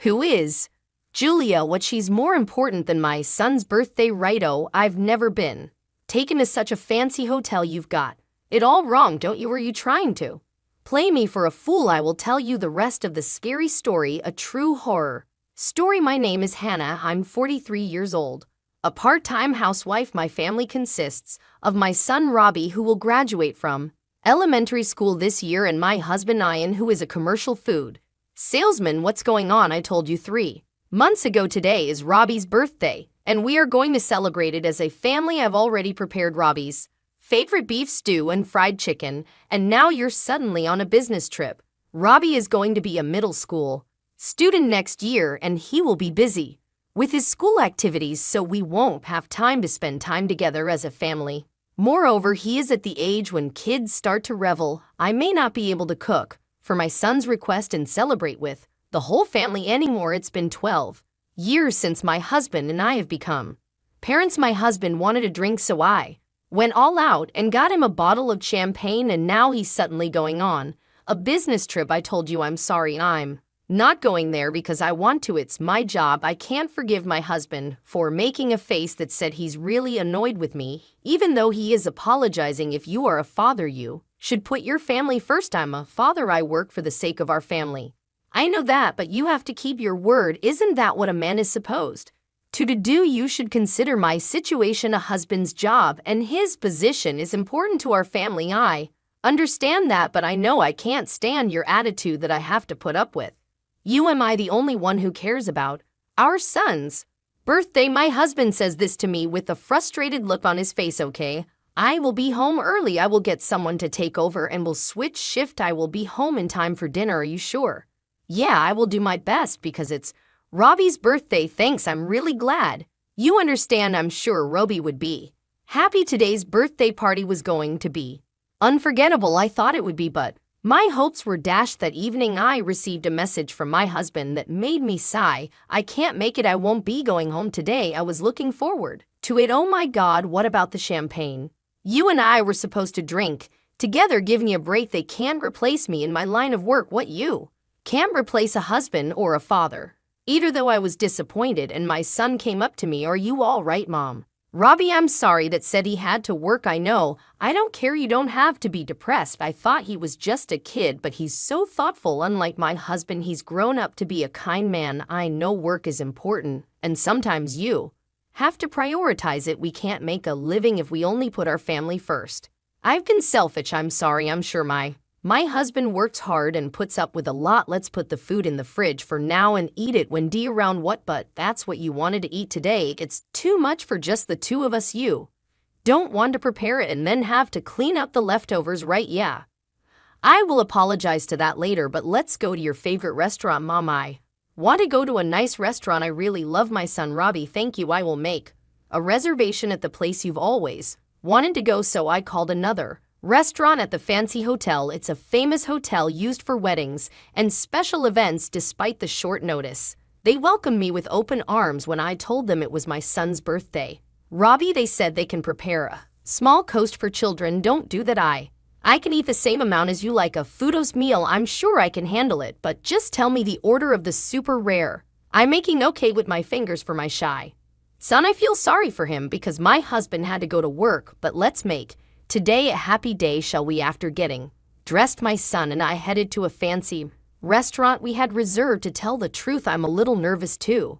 Who is Julia? What she's more important than my son's birthday, righto? I've never been taken to such a fancy hotel you've got it all wrong, don't you? Were you trying to play me for a fool? I will tell you the rest of the scary story, a true horror story. My name is Hannah. I'm 43 years old, a part-time housewife. My family consists of my son Robbie, who will graduate from elementary school this year, and my husband Ian, who is a commercial food salesman. What's going on? I told you 3 months ago. Today is Robbie's birthday, and we are going to celebrate it as a family. I've already prepared Robbie's favorite beef stew and fried chicken, and now you're suddenly on a business trip. Robbie is going to be a middle school student next year, and he will be busy with his school activities, so we won't have time to spend time together as a family. Moreover, he is at the age when kids start to revel. I may not be able to cook for my son's request and celebrate with the whole family anymore. It's been 12 years since my husband and I have become parents. My husband wanted a drink, so I went all out and got him a bottle of champagne, and now he's suddenly going on a business trip. I told you I'm sorry, I'm not going there because I want to. It's my job. I can't forgive my husband for making a face that said he's really annoyed with me, even though he is apologizing. If you are a father, you should put your family first. I'm a father. I work for the sake of our family. I know that, but you have to keep your word. Isn't that what a man is supposed to do? You should consider my situation. A husband's job and his position is important to our family. I understand that, but I know I can't stand your attitude that I have to put up with. You am I the only one who cares about our son's birthday? My husband says this to me with a frustrated look on his face. Okay, I will be home early. I will get someone to take over and we'll switch shift. I will be home in time for dinner. Are you sure? Yeah, I will do my best because it's Robbie's birthday. Thanks, I'm really glad you understand. I'm sure Robbie would be happy. Today's birthday party was going to be unforgettable. I thought it would be, but my hopes were dashed. That evening I received a message from my husband that made me sigh. I can't make it. I won't be going home today. I was looking forward to it. Oh my God, what about the champagne you and I were supposed to drink together? Give me a break. They can't replace me in my line of work. What, you can't replace a husband or a father either? Though I was disappointed, and my son came up to me. Are you all right, Mom? Robbie, I'm sorry that said he had to work. I know. I don't care. You don't have to be depressed. I thought he was just a kid, but he's so thoughtful. Unlike my husband, he's grown up to be a kind man. I know work is important, and sometimes you have to prioritize it. We can't make a living if we only put our family first. I've been selfish. I'm sorry. I'm sure my husband works hard and puts up with a lot. Let's put the food in the fridge for now and eat it when D around. What, but that's what you wanted to eat today? It's too much for just the two of us. You don't want to prepare it and then have to clean up the leftovers, right? Yeah. I will apologize to that later, but let's go to your favorite restaurant. Mom, I want to go to a nice restaurant. I really love my son Robbie. Thank you. I will make a reservation at the place you've always wanted to go. So I called another restaurant at the fancy hotel. It's a famous hotel used for weddings and special events. Despite the short notice, they welcomed me with open arms when I told them it was my son's birthday. Robbie, they said they can prepare a small coast for children. Don't do that. I can eat the same amount as you, like a Fudos meal. I'm sure I can handle it, but just tell me the order of the super rare. I'm making okay with my fingers for my shy son. I feel sorry for him because my husband had to go to work, but let's make today a happy day, shall we? After getting dressed, my son and I headed to a fancy restaurant we had reserved. To tell the truth, I'm a little nervous too.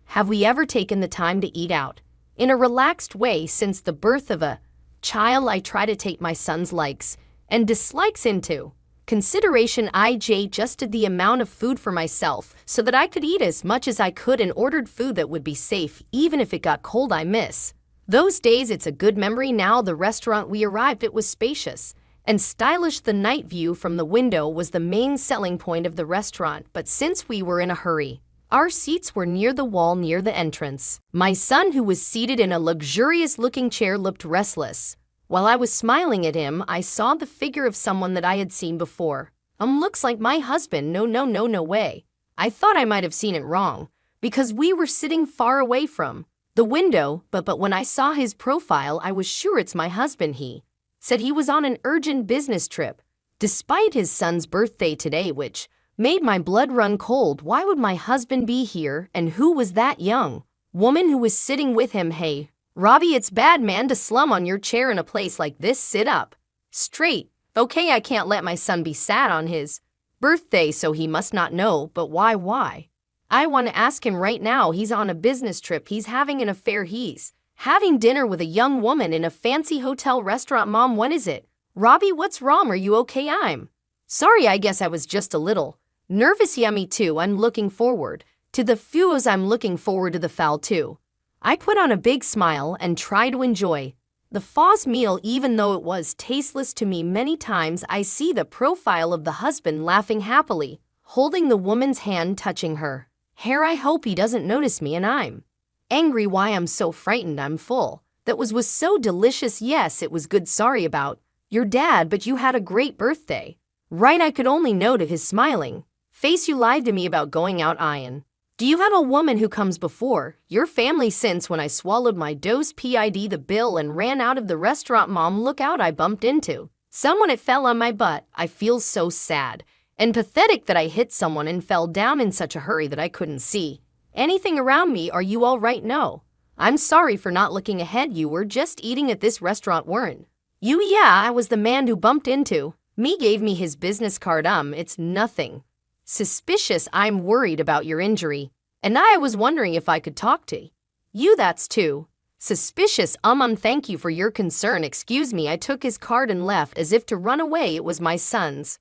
Have we ever taken the time to eat out in a relaxed way since the birth of a child? I try to take my son's likes and dislikes into consideration. I adjusted the amount of food for myself so that I could eat as much as I could and ordered food that would be safe even if it got cold. I miss those days. It's a good memory now. The restaurant we arrived at was spacious and stylish. The night view from the window was the main selling point of the restaurant, but since we were in a hurry, our seats were near the wall near the entrance. My son, who was seated in a luxurious-looking chair, looked restless. While I was smiling at him, I saw the figure of someone that I had seen before. Looks like my husband. No way. I thought I might have seen it wrong because we were sitting far away from the window, but when I saw his profile, I was sure it's my husband. He said he was on an urgent business trip, despite his son's birthday today, which Made my blood run cold. Why would my husband be here, and who was that young woman who was sitting with him? Hey, Robbie, it's bad, man, to slum on your chair in a place like this. Sit up straight. Okay, I can't let my son be sad on his birthday, so he must not know. But why? I want to ask him right now. He's on a business trip. He's having an affair. He's having dinner with a young woman in a fancy hotel restaurant. Mom, when is it? Robbie, what's wrong? Are you okay? I'm sorry, I guess I was just a little nervous. Yeah, me too. I'm looking forward to the fuse. I'm looking forward to the foul too. I put on a big smile and try to enjoy the fau's meal, even though it was tasteless to me. Many times I see the profile of the husband laughing happily, holding the woman's hand, touching her hair. I hope he doesn't notice me, and I'm angry. Why I'm so frightened. I'm full. That was so delicious. Yes, it was good. Sorry about your dad, but you had a great birthday. Right, I could only note his smiling face. You lied to me about going out, Ian. Do you have a woman who comes before your family? Since when I swallowed my dose, PID the bill and ran out of the restaurant. Mom, look out, I bumped into someone. It fell on my butt. I feel so sad and pathetic that I hit someone and fell down in such a hurry that I couldn't see anything around me. Are you all right? No. I'm sorry for not looking ahead. You were just eating at this restaurant, weren't you? Yeah, I was the man who bumped into me. Gave me his business card. It's nothing suspicious. I'm worried about your injury, and I was wondering if I could talk to you. That's too suspicious. Thank you for your concern. Excuse me. I took his card and left as if to run away. It was my son's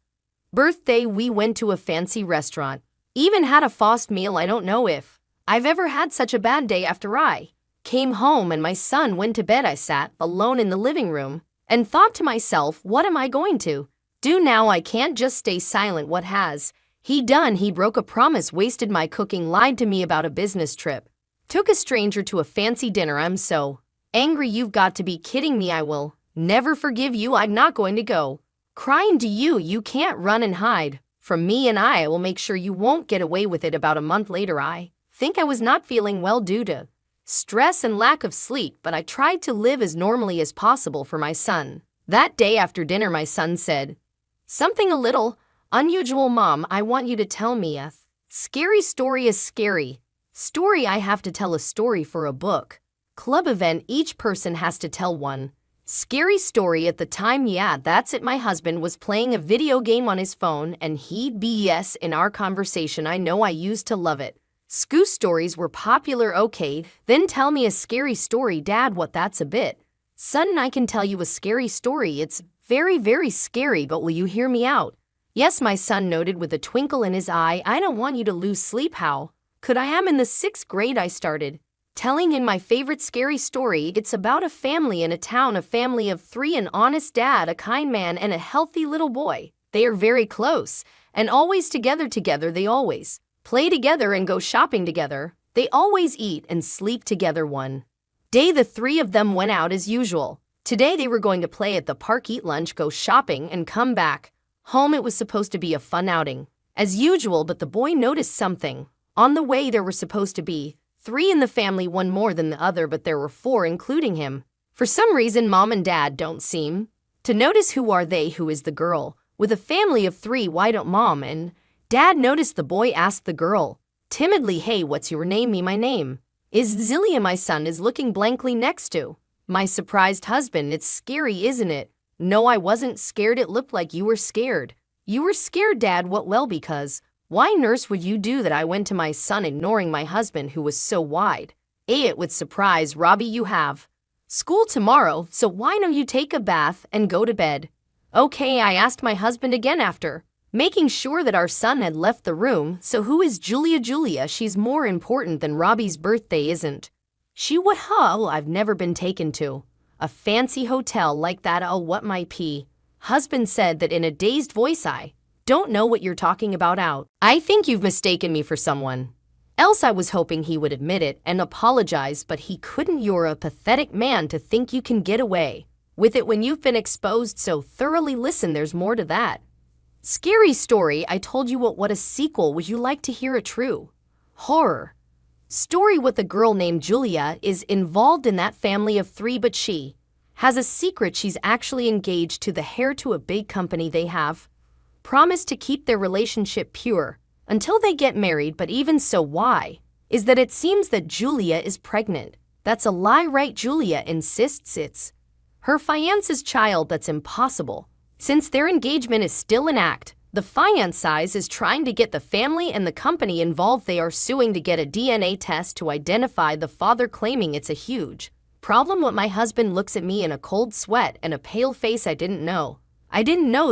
birthday. We went to a fancy restaurant, even had a fast meal. I don't know if I've ever had such a bad day. After I came home and my son went to bed, I sat alone in the living room and thought to myself, what am I going to do now? I can't just stay silent. What has he done? He broke a promise, wasted my cooking, lied to me about a business trip, took a stranger to a fancy dinner. I'm so angry. You've got to be kidding me. I will never forgive you. I'm not going to go crying to you. You can't run and hide from me, and I will make sure you won't get away with it. About a month later, I think I was not feeling well due to stress and lack of sleep, but I tried to live as normally as possible for my son. That day after dinner, my son said something a little unusual. Mom, I want you to tell me a scary story. A scary story. I have to tell a story for a book club event. Each person has to tell one scary story at the time. Yeah, that's it. My husband was playing a video game on his phone, and he'd be yes in our conversation. I know, I used to love it. Scoo stories were popular. Okay, then tell me a scary story. Dad, what? That's a bit sudden. I can tell you a scary story. It's very, very scary, but will you hear me out? Yes, my son nodded with a twinkle in his eye. I don't want you to lose sleep. How could I? Am in the 6th grade. I started telling him my favorite scary story. It's about a family in a town, a family of 3, an honest dad, a kind man, and a healthy little boy. They are very close and always together. They always play together and go shopping together. They always eat and sleep together. One day, the 3 of them went out as usual. Today, they were going to play at the park, eat lunch, go shopping, and come back home. It was supposed to be a fun outing, as usual, but the boy noticed something. On the way, there were supposed to be 3 in the family, one more than the other, but there were 4, including him. For some reason, Mom and Dad don't seem to notice. Who are they? Who is the girl with a family of 3? Why don't Mom and Dad notice? The boy asked the girl timidly, hey, what's your name? My name is Zilia. My son is looking blankly next to my surprised husband. It's scary, isn't it? No, I wasn't scared. It looked like you were scared. You were scared, Dad. What? Well, because why, nurse, would you do that? I went to my son, ignoring my husband, who was so wide it with surprise. Robbie, you have school tomorrow, so why don't you take a bath and go to bed? Okay, I asked my husband again after making sure that our son had left the room. So who is Julia? Julia, she's more important than Robbie's birthday, isn't she? What? Huh? I've never been taken to a fancy hotel like that. Oh, what? My husband said that in a dazed voice. I don't know what you're talking about. I think you've mistaken me for someone else. I was hoping he would admit it and apologize, but he couldn't. You're a pathetic man to think you can get away with it when you've been exposed so thoroughly. Listen, there's more to that scary story I told you. What a sequel. Would you like to hear a true horror story? What? The girl named Julia is involved in that family of 3, but she has a secret. She's actually engaged to the heir to a big company. They have promise to keep their relationship pure until they get married, but even so, why? Is that it seems that Julia is pregnant. That's a lie, right? Julia insists it's her fiance's child. That's impossible. Since their engagement is still an act, the fiancé is trying to get the family and the company involved. They are suing to get a DNA test to identify the father, claiming it's a huge problem. What my husband looks at me in a cold sweat and a pale face. I didn't know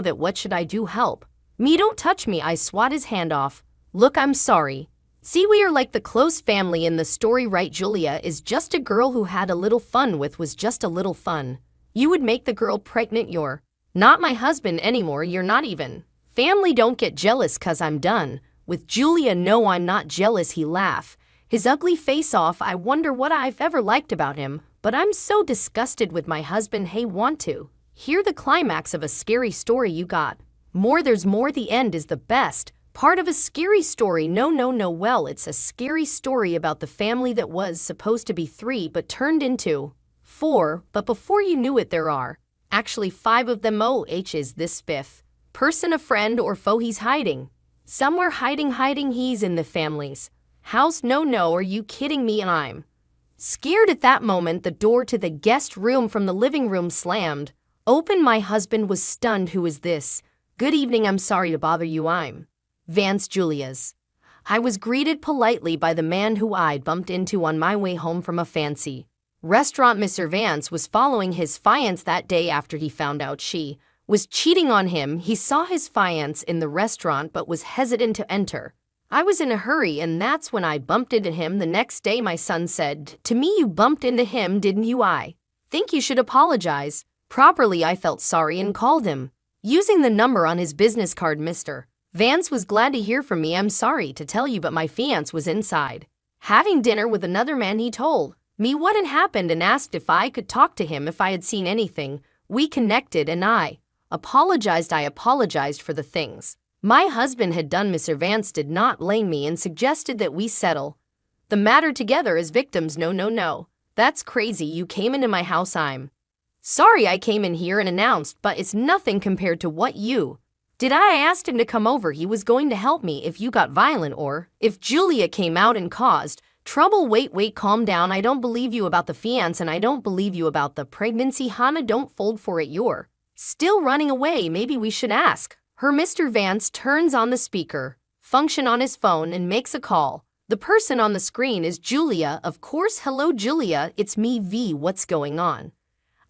that. What should I do? Help me, don't touch me. I swat his hand off. Look, I'm sorry. See, we are like the close family in the story, right? Julia is just a girl who had a little fun with, was just a little fun. You would make the girl pregnant. You're not my husband anymore. You're not even family. Don't get jealous cause I'm done with Julia. No, I'm not jealous. He laughed his ugly face off. I wonder what I've ever liked about him, but I'm so disgusted with my husband. Hey, want to hear the climax of a scary story? You got more. There's more. The end is the best part of a scary story. No. Well, it's a scary story about the family that was supposed to be 3 but turned into 4. But before you knew it, there are actually 5 of them. Is this 5th person a friend or foe? He's hiding somewhere. Hiding. He's in the family's house. No. Are you kidding me? I'm scared. At that moment, the door to the guest room from the living room slammed open. My husband was stunned. Who is this? Good evening. I'm sorry to bother you. I'm Vance, Julia's. I was greeted politely by the man who I'd bumped into on my way home from a fancy restaurant. Mr. Vance was following his fiancée that day after he found out she was cheating on him. He saw his fiancée in the restaurant but was hesitant to enter. I was in a hurry, and that's when I bumped into him the next day. My son said to me, "You bumped into him, didn't you? I think you should apologize properly." I felt sorry and called him using the number on his business card. Mr. Vance was glad to hear from me. "I'm sorry to tell you, but my fiancé was inside having dinner with another man." He told me what had happened and asked if I could talk to him if I had seen anything. We connected and I apologized for the things my husband had done. Mr. Vance did not blame me and suggested that we settle the matter together as victims. No. That's crazy. You came into my house. I'm sorry I came in here and announced, but it's nothing compared to what you did. I asked him to come over. He was going to help me if you got violent or if Julia came out and caused trouble. Wait, calm down. I don't believe you about the fiancé and I don't believe you about the pregnancy. Hannah, don't fold for it. You're still running away. Maybe we should ask her. Mr. Vance turns on the speaker function on his phone and makes a call. The person on the screen is Julia, of course. "Hello, Julia, it's me, V. What's going on?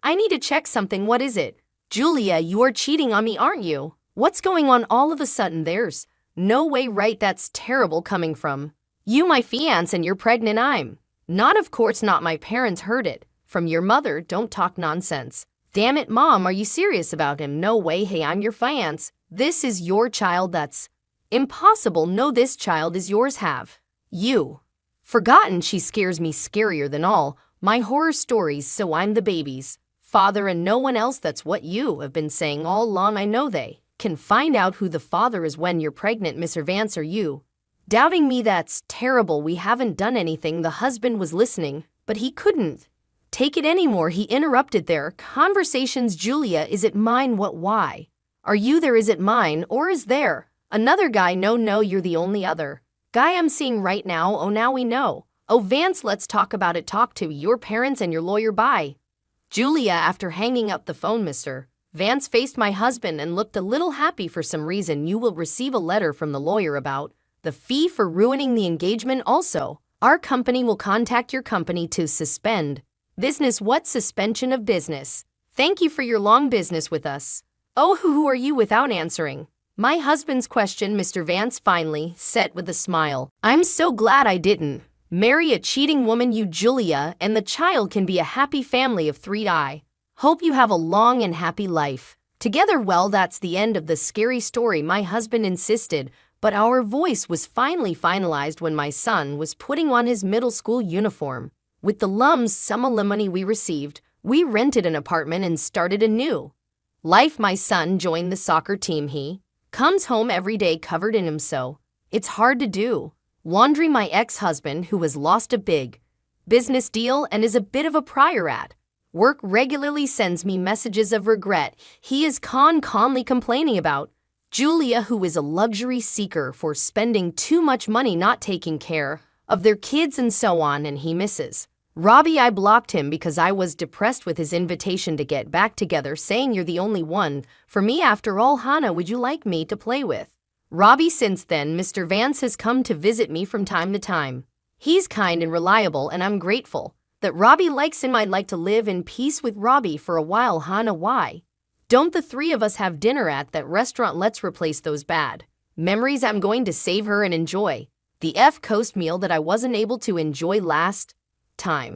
I need to check something." "What is it?" "Julia, you are cheating on me, aren't you? What's going on all of a sudden? There's no way, right? That's terrible coming from you, my fiancé, and you're pregnant." "I'm not, of course not. My parents heard it from your mother." "Don't talk nonsense." "Damn it, Mom, are you serious about him?" "No way. Hey, I'm your fiancé. This is your child." "That's impossible." "No, this child is yours. Have you forgotten? She scares me scarier than all my horror stories. So I'm the baby's father and no one else." "That's what you have been saying all along." "I know they can find out who the father is when you're pregnant." "Mr. Vance, are you doubting me?" "That's terrible. We haven't done anything." The husband was listening, but he couldn't take it anymore. He interrupted their conversations. "Julia, is it mine? Why are you there? Is it mine or is there another guy?" No, you're the only other guy I'm seeing right now." "Oh, now we know." "Oh, Vance, let's talk about it. Talk to your parents and your lawyer." Bye. Julia, after hanging up the phone, Mr. Vance faced my husband and looked a little happy for some reason. "You will receive a letter from the lawyer about the fee for ruining the engagement. Also, our company will contact your company to suspend business." "What suspension of business?" "Thank you for your long business with us." "Oh, who are you?" Without answering my husband's question, Mr. Vance finally said with a smile, "I'm so glad I didn't marry a cheating woman. You, Julia, and the child can be a happy family of 3. I hope you have a long and happy life together." Well, that's the end of the scary story. My husband insisted, but our voice was finally finalized when my son was putting on his middle school uniform. With the lump sum of money we received, we rented an apartment and started a new life. My son joined the soccer team. He comes home every day covered in him, so it's hard to do laundry. My ex-husband, who has lost a big business deal and is a bit of a prior at work, regularly sends me messages of regret. He is calmly complaining about Julia, who is a luxury seeker for spending too much money not taking care of their kids and so on, and he misses. Robbie, I blocked him because I was depressed with his invitation to get back together, saying you're the only one for me after all. Hannah, would you like me to play with Robbie? Since then, Mr. Vance has come to visit me from time to time. He's kind and reliable, and I'm grateful that Robbie likes him. I'd like to live in peace with Robbie for a while. Hannah, why don't the three of us have dinner at that restaurant? Let's replace those bad memories. I'm going to save her and enjoy the F Coast meal that I wasn't able to enjoy last time.